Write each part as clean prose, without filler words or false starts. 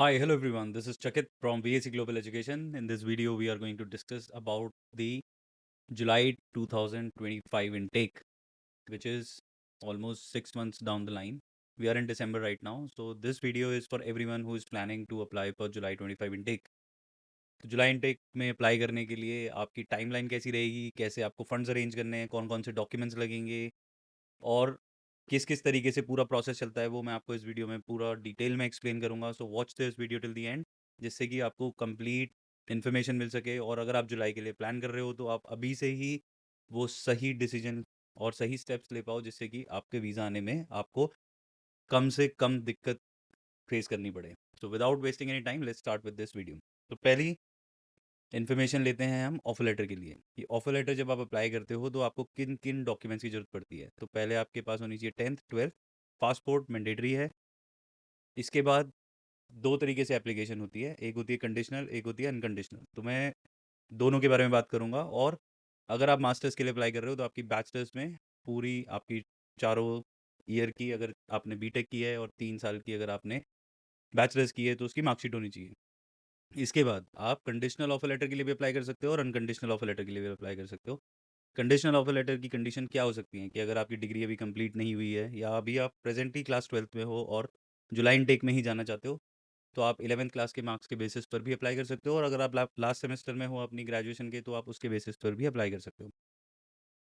Hi, hello everyone. This is Chakit from VAC Global Education. In this video, we are going to discuss about the July 2025 intake, which is almost 6 months down the line. We are in December right now. So this video is for everyone who is planning to apply for July 25 intake. तो जुलाई intake में apply करने के लिए आपकी timeline कैसी रहेगी, कैसे आपको फंड्स अरेंज करने हैं, कौन कौन से डॉक्यूमेंट्स लगेंगे और किस किस तरीके से पूरा प्रोसेस चलता है, वो मैं आपको इस वीडियो में पूरा डिटेल में एक्सप्लेन करूंगा। So watch this video till the end, जिससे कि आपको कंप्लीट इन्फॉर्मेशन मिल सके। और अगर आप जुलाई के लिए प्लान कर रहे हो तो आप अभी से ही वो सही डिसीजन और सही स्टेप्स ले पाओ, जिससे कि आपके वीज़ा आने में आपको कम से कम दिक्कत फेस करनी पड़े। So without wasting any time, let's start with this video. तो पहली इन्फॉर्मेशन लेते हैं हम ऑफर लेटर के लिए कि ऑफर लेटर जब आप अप्लाई करते हो तो आपको किन किन डॉक्यूमेंट्स की ज़रूरत पड़ती है। तो पहले आपके पास होनी चाहिए 10th 12th, पासपोर्ट मैंडेटरी है। इसके बाद दो तरीके से एप्लीकेशन होती है, एक होती है कंडीशनल, एक होती है अनकंडीशनल। तो मैं दोनों के बारे में बात करूंगा। और अगर आप मास्टर्स के लिए अप्लाई कर रहे हो तो आपकी बैचलर्स में पूरी आपकी चारों ईयर की, अगर आपने बीटेक की है, और 3 साल की अगर आपने बैचलर्स की है, तो उसकी मार्कशीट होनी चाहिए। इसके बाद आप कंडीशनल ऑफर लेटर के लिए भी अप्लाई कर सकते हो और अनकंडीशनल ऑफर लेटर के लिए भी अप्लाई कर सकते हो। कंडीशनल ऑफर लेटर की कंडीशन क्या हो सकती है कि अगर आपकी डिग्री अभी कंप्लीट नहीं हुई है, या अभी आप प्रेजेंट ही क्लास 12th में हो और जुलाई इनटेक में ही जाना चाहते हो, तो आप 11th क्लास के मार्क्स के बेसिस पर भी अप्लाई कर सकते हो। और अगर आप लास्ट सेमेस्टर में हो अपनी ग्रेजुएशन के, तो आप उसके बेसिस पर भी अप्लाई कर सकते हो।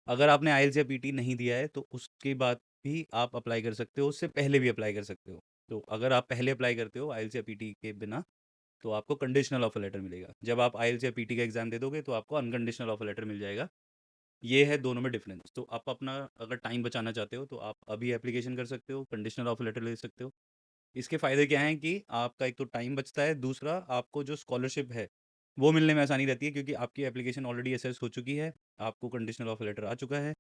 अगर आपने आईएलटीएस या पीटी नहीं दिया है, तो उसके बाद भी आप अप्लाई कर सकते हो, उससे पहले भी अप्लाई कर सकते हो। तो अगर आप पहले अप्लाई करते हो आईएलटीएस या पीटी के बिना, तो आपको कंडीशनल ऑफर लेटर मिलेगा। जब आप आईएलटीएस या पीटी का एग्जाम दे दोगे, तो आपको अनकंडीशनल ऑफर लेटर मिल जाएगा। ये है दोनों में डिफरेंस। तो आप अपना अगर टाइम बचाना चाहते हो, तो आप अभी एप्लीकेशन कर सकते हो, कंडीशनल ऑफर लेटर ले सकते हो। इसके फ़ायदे क्या हैं कि आपका एक तो टाइम बचता है, दूसरा आपको जो स्कॉलरशिप है वो मिलने में आसानी रहती है, क्योंकि आपकी एप्लीकेशन ऑलरेडी असेस हो चुकी है, आपको कंडीशनल ऑफर लेटर आ चुका है।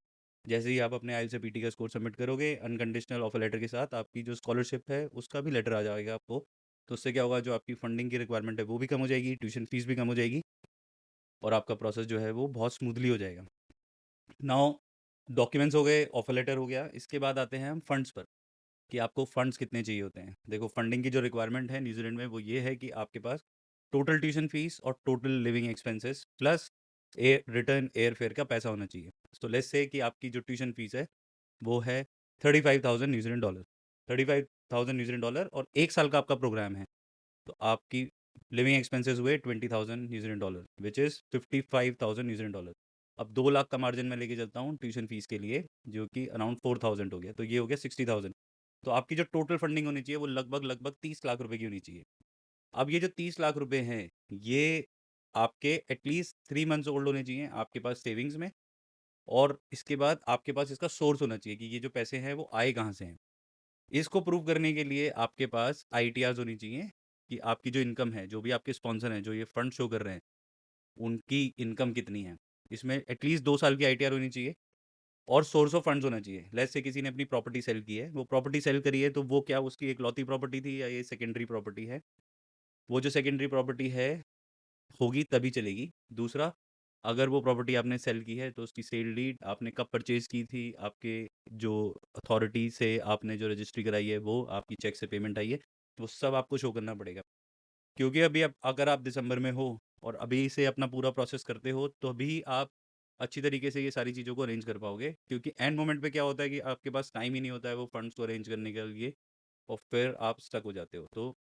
जैसे ही आप अपने आइल से पीटी का स्कोर सबमिट करोगे, अनकंडीशनल ऑफर लेटर के साथ आपकी जो स्कॉलरशिप है उसका भी लेटर आ जाएगा आपको। तो उससे क्या होगा, जो आपकी फंडिंग की रिक्वायरमेंट है वो भी कम हो जाएगी, ट्यूशन फीस भी कम हो जाएगी, और आपका प्रोसेस जो है वो बहुत स्मूथली हो जाएगा। नाउ डॉक्यूमेंट्स हो गए, ऑफर लेटर हो गया। इसके बाद आते हैं हम फंड्स पर, कि आपको फंड्स कितने चाहिए होते हैं। देखो, फंडिंग की जो रिक्वायरमेंट है न्यूजीलैंड में, वो ये है कि आपके पास टोटल ट्यूशन फीस और total living expenses plus return air fare का पैसा होना चाहिए। तो लेट्स से कि आपकी जो ट्यूशन फीस है वो है 35,000 न्यूजीलैंड डॉलर, 35,000 न्यूजीलैंड डॉलर, और 1 साल का आपका प्रोग्राम है। तो आपकी लिविंग एक्सपेंसेस हुए 20,000 New Zealand dollar, which is 55,000 New Zealand dollar. अब 2 लाख का मार्जिन मैं लेके चलता हूँ ट्यूशन फीस के लिए, जो कि अराउंड 4,000 हो गया, तो ये हो गया 60,000। तो आपकी जो टोटल फंडिंग होनी चाहिए वो लगभग लगभग 30 लाख रुपए की होनी चाहिए। अब ये जो 30 लाख रुपए हैं, ये आपके एटलीस्ट 3 मंथ्स ओल्ड होने चाहिए आपके पास सेविंग्स में। और इसके बाद आपके पास इसका सोर्स होना चाहिए कि ये जो पैसे हैं वो आए कहाँ से हैं। इसको प्रूव करने के लिए आपके पास आईटीआर्स होनी चाहिए, कि आपकी जो इनकम है, जो भी आपके स्पॉन्सर हैं जो ये फंड शो कर रहे हैं, उनकी इनकम कितनी है। इसमें एटलीस्ट 2 साल की आईटीआर होनी चाहिए, और सोर्स ऑफ फंड्स होना चाहिए। लेट्स से किसी ने अपनी प्रॉपर्टी सेल की है, वो प्रॉपर्टी सेल करी है, तो वो क्या उसकी इकलौती प्रॉपर्टी थी या ये सेकेंडरी प्रॉपर्टी है। वो जो सेकेंडरी प्रॉपर्टी है होगी तभी चलेगी। दूसरा, अगर वो प्रॉपर्टी आपने सेल की है, तो उसकी सेल डीड आपने कब परचेज़ की थी, आपके जो अथॉरिटी से आपने जो रजिस्ट्री कराई है वो, आपकी चेक से पेमेंट आई है, वो सब आपको शो करना पड़ेगा। क्योंकि अभी अब अगर आप दिसंबर में हो और अभी से अपना पूरा प्रोसेस करते हो, तो अभी आप अच्छी तरीके से ये सारी चीज़ों को अरेंज कर पाओगे। क्योंकि एंड मोमेंट पे क्या होता है कि आपके पास टाइम ही नहीं होता है वो फंड्स को अरेंज करने के लिए, और फिर आप स्टक हो जाते हो। तो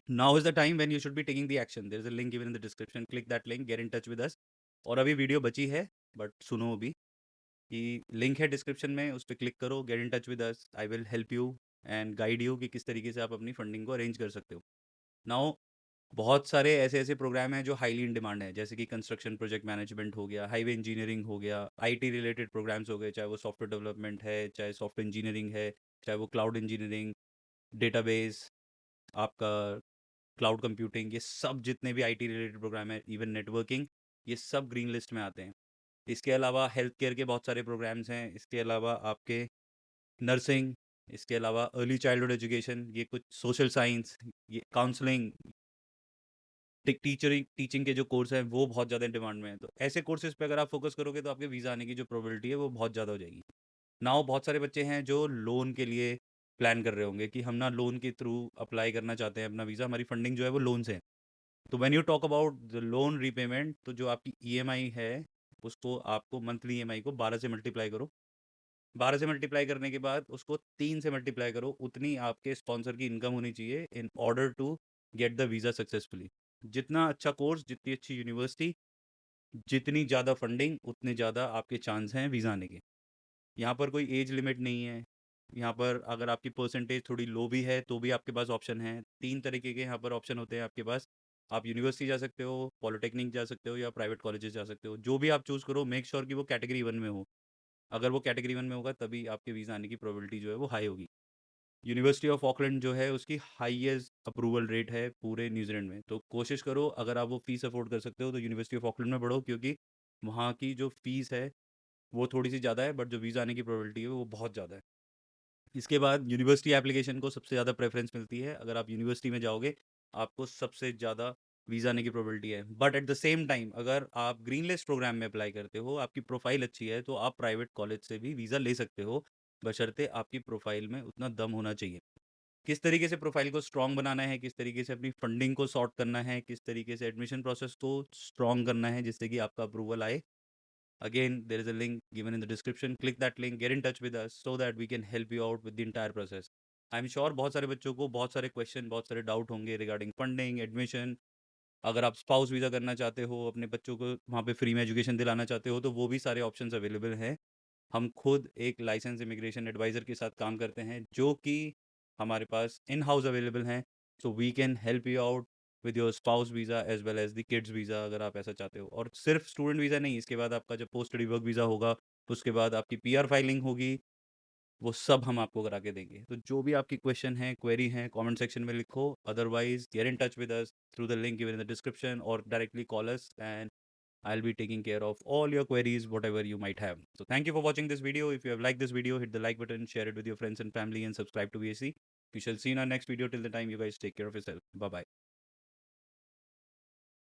now is the time when you should be taking the action. There is a link given in the description, click that link, get in touch with us. और अभी वीडियो बची है, बट सुनो अभी, कि लिंक है डिस्क्रिप्शन में, उस पे क्लिक करो, gate in touch with us. I will help you and guide you कि किस तरीके से आप अपनी फंडिंग को अरेंज कर सकते हो। नाउ बहुत सारे ऐसे ऐसे प्रोग्राम हैं जो हाईली इन डिमांड है, जैसे कि कंस्ट्रक्शन प्रोजेक्ट मैनेजमेंट हो गया, हाईवे इंजीनियरिंग हो गया, आईटी रिलेटेड प्रोग्राम्स हो गए, चाहे वो सॉफ्टवेयर डेवलपमेंट है, चाहे सॉफ्टवेयर इंजीनियरिंग है, चाहे वो क्लाउड इंजीनियरिंग, डेटाबेस, आपका क्लाउड कंप्यूटिंग, ये सब जितने भी आईटी रिलेटेड प्रोग्राम है, इवन नेटवर्किंग, ये सब ग्रीन लिस्ट में आते हैं। इसके अलावा हेल्थ केयर के बहुत सारे प्रोग्राम्स हैं। इसके अलावा आपके नर्सिंग, इसके अलावा अर्ली चाइल्डहुड एजुकेशन, ये कुछ सोशल साइंस, ये काउंसलिंग, टीचिंग के जो कोर्स हैं वो बहुत ज़्यादा डिमांड में है। तो ऐसे कोर्सेज पे अगर आप फोकस करोगे, तो आपके वीज़ा आने की जो प्रोबेबिलिटी है वो बहुत ज़्यादा हो जाएगी। नाउ बहुत सारे बच्चे हैं जो लोन के लिए प्लान कर रहे होंगे कि हम ना लोन के थ्रू अप्लाई करना चाहते हैं अपना वीज़ा, हमारी फंडिंग जो है वो लोन से है। तो when you talk about the loan repayment, तो जो आपकी ईएमआई है उसको आपको मंथली ईएमआई को 12 से मल्टीप्लाई करो। 12 से मल्टीप्लाई करने के बाद उसको 3 से मल्टीप्लाई करो, उतनी आपके स्पॉन्सर की इनकम होनी चाहिए in order to get the visa successfully. जितना अच्छा कोर्स, जितनी अच्छी यूनिवर्सिटी, जितनी ज़्यादा फंडिंग, उतने ज़्यादा आपके चांस हैं वीज़ा आने के। यहाँ पर कोई एज लिमिट नहीं है। यहाँ पर अगर आपकी परसेंटेज थोड़ी लो भी है तो भी आपके पास ऑप्शन है। 3 तरीके के यहाँ पर ऑप्शन होते हैं आपके पास। आप यूनिवर्सिटी जा सकते हो, पॉलिटेक्निक जा सकते हो या प्राइवेट कॉलेजेस जा सकते हो। जो भी आप चूज़ करो, मेक श्योर कि वो कैटेगरी 1 में हो। अगर वो कैटेगरी 1 में होगा तभी आपके वीज़ा आने की प्रोबेबिलिटी जो है वो हाई होगी। यूनिवर्सिटी ऑफ ऑकलैंड जो है उसकी हाईएस्ट अप्रूवल रेट है पूरे न्यूजीलैंड में। तो कोशिश करो, अगर आप वो फ़ीस अफ़ोर्ड कर सकते हो तो यूनिवर्सिटी ऑफ ऑकलैंड में पढ़ो, क्योंकि वहाँ की जो फ़ीस है वो थोड़ी-सी ज़्यादा है, बट जो वीज़ा आने की प्रोबेबिलिटी है वो बहुत ज़्यादा है। इसके बाद यूनिवर्सिटी एप्लीकेशन को सबसे ज़्यादा प्रेफ़रेंस मिलती है। अगर आप यूनिवर्सिटी में जाओगे, आपको सबसे ज़्यादा वीज़ा आने की प्रोबेबिलिटी है। But at the same time अगर आप ग्रीन लिस्ट प्रोग्राम में अप्लाई करते हो, आपकी प्रोफ़ाइल अच्छी है, तो आप प्राइवेट कॉलेज से भी वीज़ा ले सकते हो, बशर्ते आपकी प्रोफ़ाइल में उतना दम होना चाहिए। किस तरीके से प्रोफ़ाइल को स्ट्रॉन्ग बनाना है, किस तरीके से अपनी फंडिंग को सॉर्ट करना है, किस तरीके से एडमिशन प्रोसेस को स्ट्रॉन्ग करना है जिससे कि आपका अप्रूवल आए। Again, there is a link given in the description. Click that link, get in touch with us so that we can help you out with the entire process. I am sure बहुत सारे बच्चों को बहुत सारे question, बहुत सारे doubt होंगे regarding funding, admission. अगर आप स्पाउस वीज़ा करना चाहते हो, अपने बच्चों को वहाँ पे फ्री में एजुकेशन दिलाना चाहते हो, तो वो भी सारे ऑप्शंस अवेलेबल हैं। हम खुद एक लाइसेंस इमिग्रेशन एडवाइज़र के साथ काम करते हैं, जो कि हमारे पास इन हाउस अवेलेबल हैं। So we can help you out with your spouse visa as well as the kids visa, अगर आप ऐसा चाहते हो। और सिर्फ स्टूडेंट वीज़ा नहीं, इसके बाद आपका जब पोस्ट स्टडी वर्क वीज़ा होगा, उसके बाद आपकी पीआर फाइलिंग होगी, वो सब हम आपको करा के देंगे। तो जो भी आपकी क्वेश्चन है, क्वेरी है, कमेंट सेक्शन में लिखो। Otherwise get in touch with us through the link given in the description और directly call us, and I'll be taking care of all your queries, whatever you might have. So thank you for watching this video. If you have liked this video, hit the like button, share it with your friends and family, and subscribe to VAC. We shall see you in our next video. Till the time, you guys take care of yourself. Bye bye.